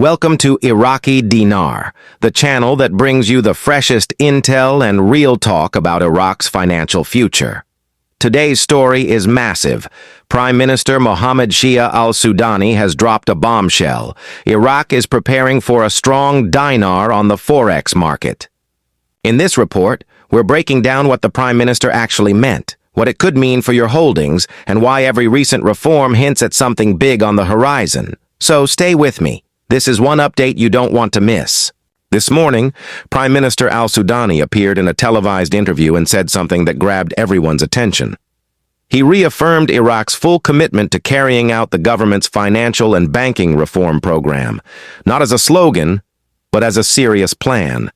Welcome to Iraqi Dinar, the channel that brings you the freshest intel and real talk about Iraq's financial future. Today's story is massive. Prime Minister Mohammed Shia Al-Sudani has dropped a bombshell. Iraq is preparing for a strong dinar on the Forex market. In this report, we're breaking down what the Prime Minister actually meant, what it could mean for your holdings, and why every recent reform hints at something big on the horizon. So stay with me. This is one update you don't want to miss. This morning, Prime Minister Al-Sudani appeared in a televised interview and said something that grabbed everyone's attention. He reaffirmed Iraq's full commitment to carrying out the government's financial and banking reform program, not as a slogan, but as a serious plan.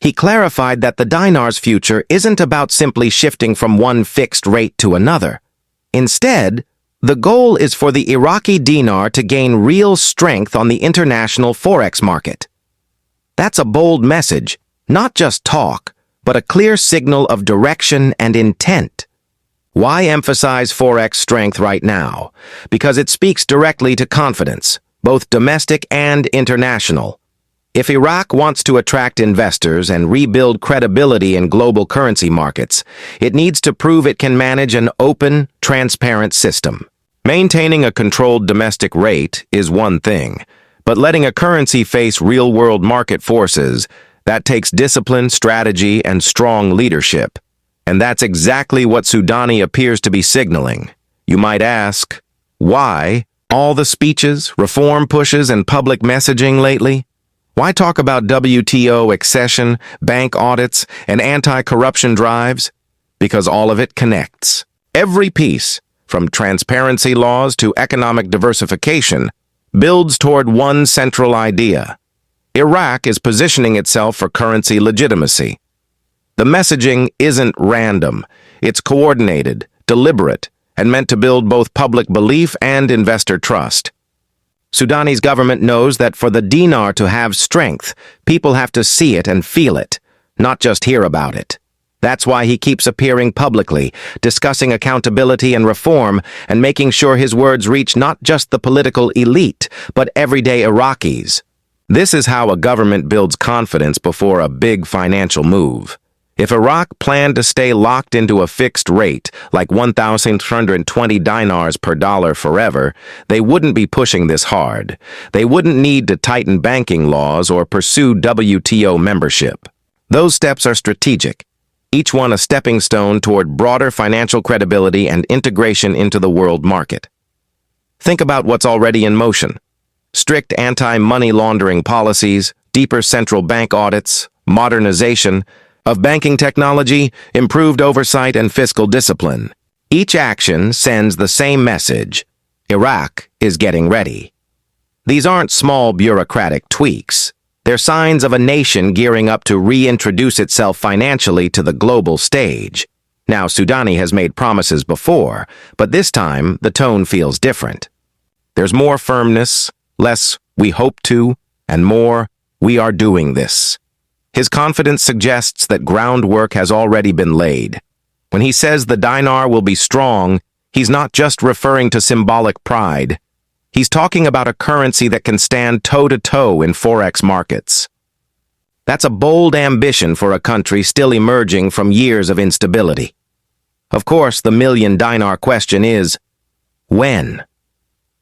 He clarified that the dinar's future isn't about simply shifting from one fixed rate to another. Instead, the goal is for the Iraqi dinar to gain real strength on the international Forex market. That's a bold message, not just talk, but a clear signal of direction and intent. Why emphasize Forex strength right now? Because it speaks directly to confidence, both domestic and international. If Iraq wants to attract investors and rebuild credibility in global currency markets, it needs to prove it can manage an open, transparent system. Maintaining a controlled domestic rate is one thing, but letting a currency face real-world market forces, that takes discipline, strategy, and strong leadership. And that's exactly what Sudani appears to be signaling. You might ask, why all the speeches, reform pushes, and public messaging lately? Why talk about WTO accession, bank audits, and anti-corruption drives? Because all of it connects. Every piece, from transparency laws to economic diversification, builds toward one central idea. Iraq is positioning itself for currency legitimacy. The messaging isn't random. It's coordinated, deliberate, and meant to build both public belief and investor trust. Sudani's government knows that for the dinar to have strength, people have to see it and feel it, not just hear about it. That's why he keeps appearing publicly, discussing accountability and reform, and making sure his words reach not just the political elite, but everyday Iraqis. This is how a government builds confidence before a big financial move. If Iraq planned to stay locked into a fixed rate, like 1,320 dinars per dollar forever, they wouldn't be pushing this hard. They wouldn't need to tighten banking laws or pursue WTO membership. Those steps are strategic, each one a stepping stone toward broader financial credibility and integration into the world market. Think about what's already in motion. Strict anti-money laundering policies, deeper central bank audits, modernization of banking technology, improved oversight, and fiscal discipline. Each action sends the same message: Iraq is getting ready. These aren't small bureaucratic tweaks. They're signs of a nation gearing up to reintroduce itself financially to the global stage. Now, Sudani has made promises before, but this time the tone feels different. There's more firmness, less "we hope to," and more "we are doing this." His confidence suggests that groundwork has already been laid. When he says the dinar will be strong, he's not just referring to symbolic pride. He's talking about a currency that can stand toe-to-toe in Forex markets. That's a bold ambition for a country still emerging from years of instability. Of course, the million dinar question is, when?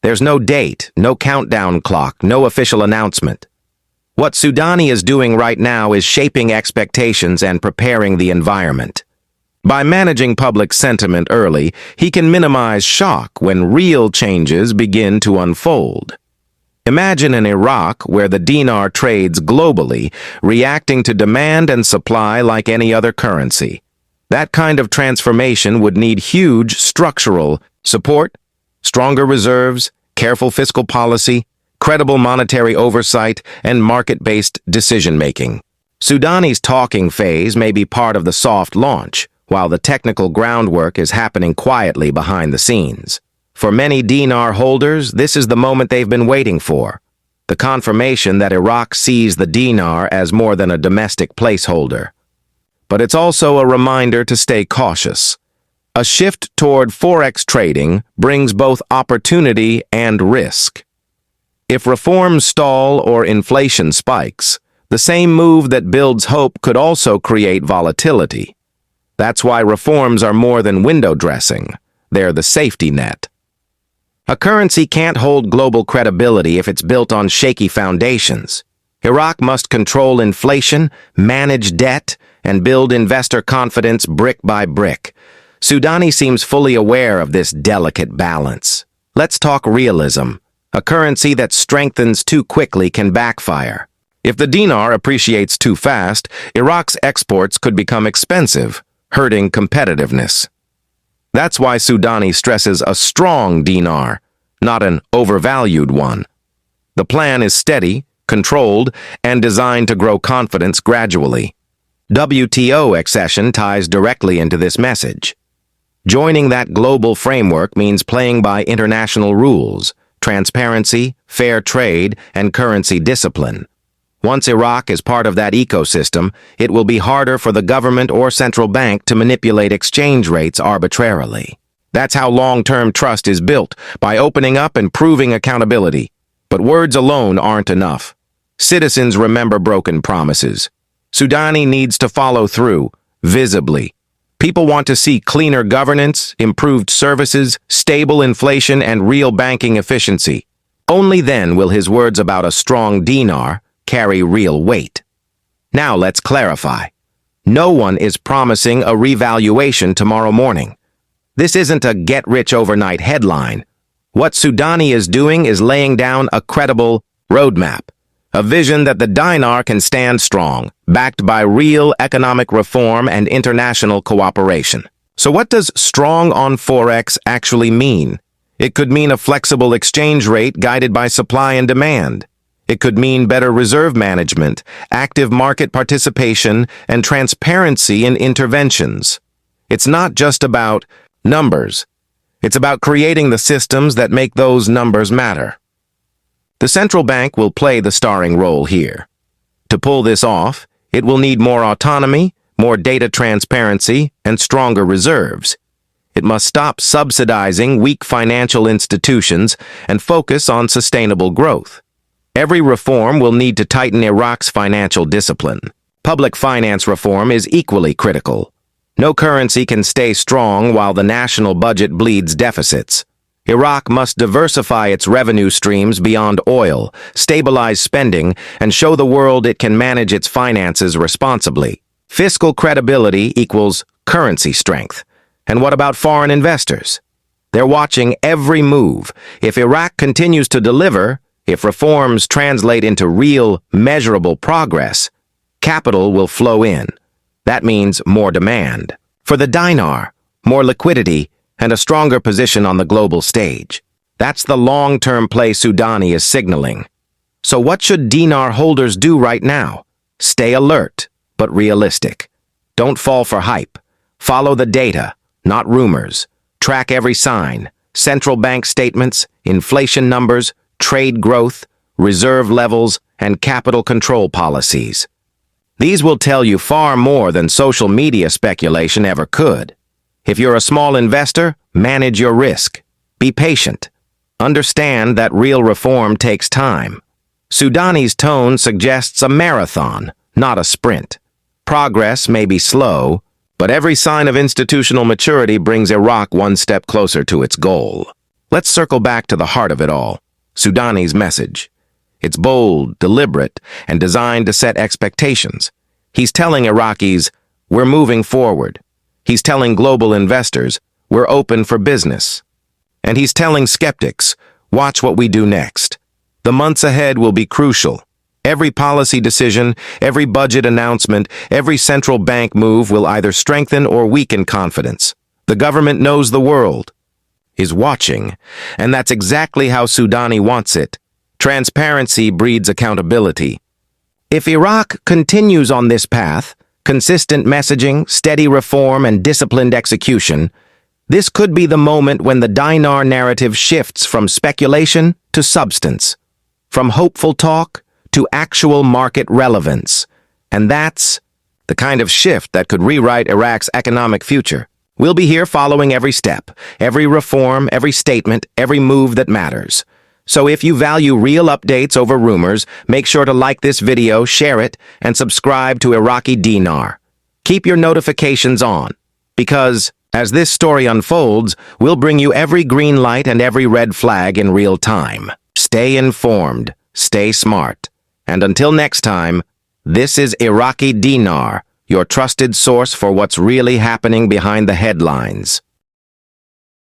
There's no date, no countdown clock, no official announcement. What Sudani is doing right now is shaping expectations and preparing the environment. By managing public sentiment early, he can minimize shock when real changes begin to unfold. Imagine an Iraq where the dinar trades globally, reacting to demand and supply like any other currency. That kind of transformation would need huge structural support, stronger reserves, careful fiscal policy, credible monetary oversight, and market-based decision-making. Sudani's talking phase may be part of the soft launch, while the technical groundwork is happening quietly behind the scenes. For many dinar holders, this is the moment they've been waiting for. The confirmation that Iraq sees the dinar as more than a domestic placeholder. But it's also a reminder to stay cautious. A shift toward Forex trading brings both opportunity and risk. If reforms stall or inflation spikes, the same move that builds hope could also create volatility. That's why reforms are more than window dressing. They're the safety net. A currency can't hold global credibility if it's built on shaky foundations. Iraq must control inflation, manage debt, and build investor confidence brick by brick. Sudani seems fully aware of this delicate balance. Let's talk realism. A currency that strengthens too quickly can backfire. If the dinar appreciates too fast, Iraq's exports could become expensive, hurting competitiveness. That's why Sudani stresses a strong dinar, not an overvalued one. The plan is steady, controlled, and designed to grow confidence gradually. WTO accession ties directly into this message. Joining that global framework means playing by international rules, transparency, fair trade, and currency discipline. Once Iraq is part of that ecosystem, it will be harder for the government or central bank to manipulate exchange rates arbitrarily. That's how long-term trust is built, by opening up and proving accountability. But words alone aren't enough. Citizens remember broken promises. Sudani needs to follow through, visibly. People want to see cleaner governance, improved services, stable inflation, and real banking efficiency. Only then will his words about a strong dinar carry real weight. Now let's clarify. No one is promising a revaluation tomorrow morning. This isn't a get-rich-overnight headline. What Sudani is doing is laying down a credible roadmap, a vision that the dinar can stand strong, backed by real economic reform and international cooperation. So what does strong on Forex actually mean? It could mean a flexible exchange rate guided by supply and demand. It could mean better reserve management, active market participation, and transparency in interventions. It's not just about numbers. It's about creating the systems that make those numbers matter. The central bank will play the starring role here. To pull this off, it will need more autonomy, more data transparency, and stronger reserves. It must stop subsidizing weak financial institutions and focus on sustainable growth. Every reform will need to tighten Iraq's financial discipline. Public finance reform is equally critical. No currency can stay strong while the national budget bleeds deficits. Iraq must diversify its revenue streams beyond oil, stabilize spending, and show the world it can manage its finances responsibly. Fiscal credibility equals currency strength. And what about foreign investors? They're watching every move. If Iraq continues to deliver, if reforms translate into real, measurable progress, capital will flow in. That means more demand. For the dinar, more liquidity, and a stronger position on the global stage. That's the long-term play Sudani is signaling. So what should dinar holders do right now? Stay alert, but realistic. Don't fall for hype. Follow the data, not rumors. Track every sign, central bank statements, inflation numbers, trade growth, reserve levels, and capital control policies. These will tell you far more than social media speculation ever could. If you're a small investor, manage your risk. Be patient. Understand that real reform takes time. Sudani's tone suggests a marathon, not a sprint. Progress may be slow, but every sign of institutional maturity brings Iraq one step closer to its goal. Let's circle back to the heart of it all. Sudani's message. It's bold, deliberate, and designed to set expectations. He's telling Iraqis, we're moving forward. He's telling global investors, we're open for business. And he's telling skeptics, watch what we do next. The months ahead will be crucial. Every policy decision, every budget announcement, every central bank move will either strengthen or weaken confidence. The government knows the world is watching, and that's exactly how Sudani wants it. Transparency breeds accountability. If Iraq continues on this path, consistent messaging, steady reform, and disciplined execution, this could be the moment when the dinar narrative shifts from speculation to substance, from hopeful talk to actual market relevance. And that's the kind of shift that could rewrite Iraq's economic future. We'll be here following every step, every reform, every statement, every move that matters. So if you value real updates over rumors, make sure to like this video, share it, and subscribe to Iraqi Dinar. Keep your notifications on, because as this story unfolds, we'll bring you every green light and every red flag in real time. Stay informed, stay smart, and until next time, this is Iraqi Dinar, your trusted source for what's really happening behind the headlines.